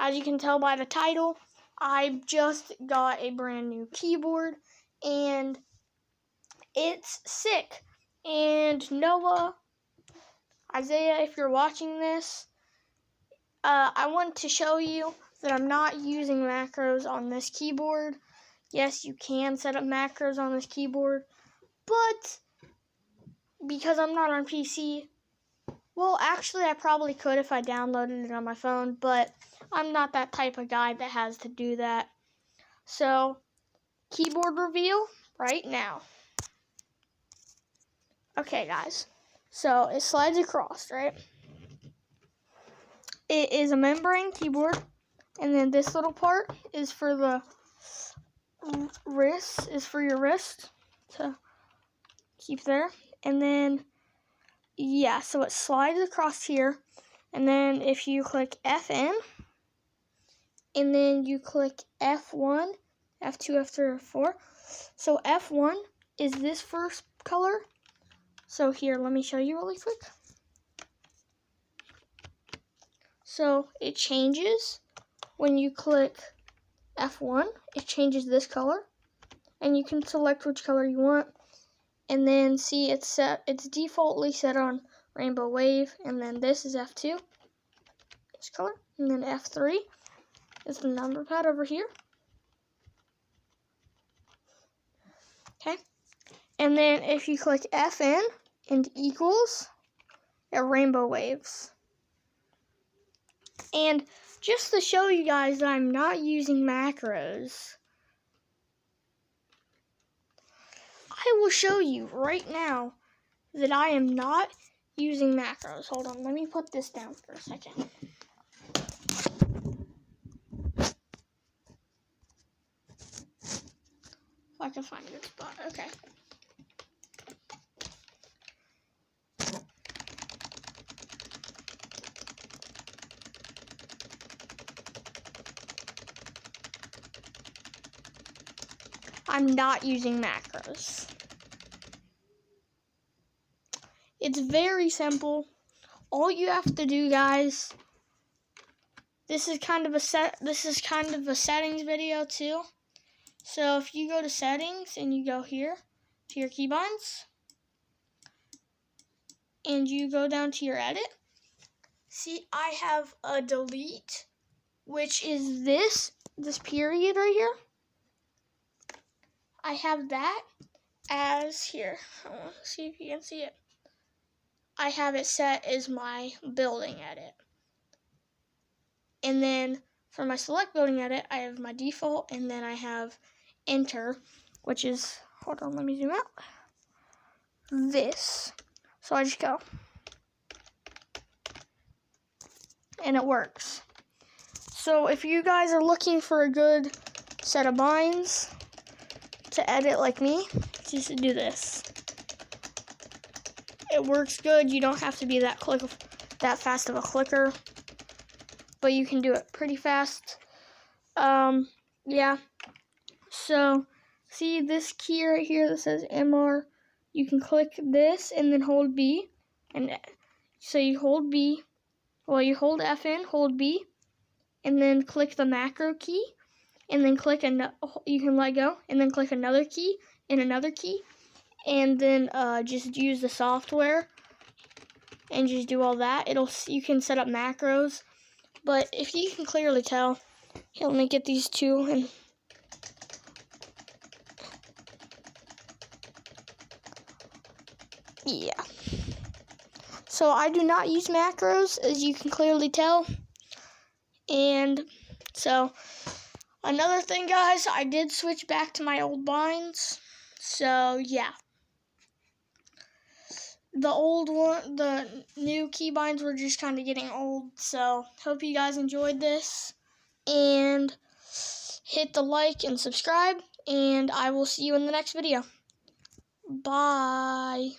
as you can tell by the title, I just got a brand new keyboard, and it's sick. And Noah, Isaiah, if you're watching this, I want to show you that I'm not using macros on this keyboard. Yes, you can set up macros on this keyboard, but because I'm not on PC, well, actually, I probably could if I downloaded it on my phone, but I'm not that type of guy that has to do that. So, keyboard reveal right now. Okay, guys. So, it slides across, right? It is a membrane keyboard, and then this little part is for the wrist, is for your wrist to keep there. And then, yeah, so it slides across here, and then if you click FN, and then you click F1, F2, F3, F4. So F1 is this first color. So here, let me show you really quick. So it changes when you click F1. It changes this color, and you can select which color you want. And then see, it's defaultly set on Rainbow Wave. And then this is F2, this color. And then F3 is the number pad over here. Okay. And then if you click FN and equals, it rainbow waves. And just to show you guys that I'm not using macros, I will show you right now that I am not using macros. Hold on, let me put this down for a second. If I can find a good spot. Okay. I'm not using macros. It's very simple. All you have to do, guys, this is kind of a settings video too. So if you go to settings and you go here to your keybinds and you go down to your edit, see, I have a delete, which is this period right here. I have that as here. I want to see if you can see it. I have it set as my building edit. And then for my select building edit, I have my default, and then I have enter, which is, hold on, let me zoom out, this. So I just go. And it works. So if you guys are looking for a good set of binds to edit like me, just do this. It works good. You don't have to be that fast of a clicker, but you can do it pretty fast. Yeah. So see this key right here that says MR. You can click this and then hold B, and so you hold B. Well, you hold FN, hold B, and then click the macro key, and then click you can let go, and then click another key and another key, and then just use the software and just do all that. You can set up macros, but if you can clearly tell, here, let me get these two and yeah. So I do not use macros, as you can clearly tell. And so another thing, guys, I did switch back to my old binds. So yeah. The new keybinds were just kind of getting old. So hope you guys enjoyed this, and hit the like and subscribe, and I will see you in the next video. Bye.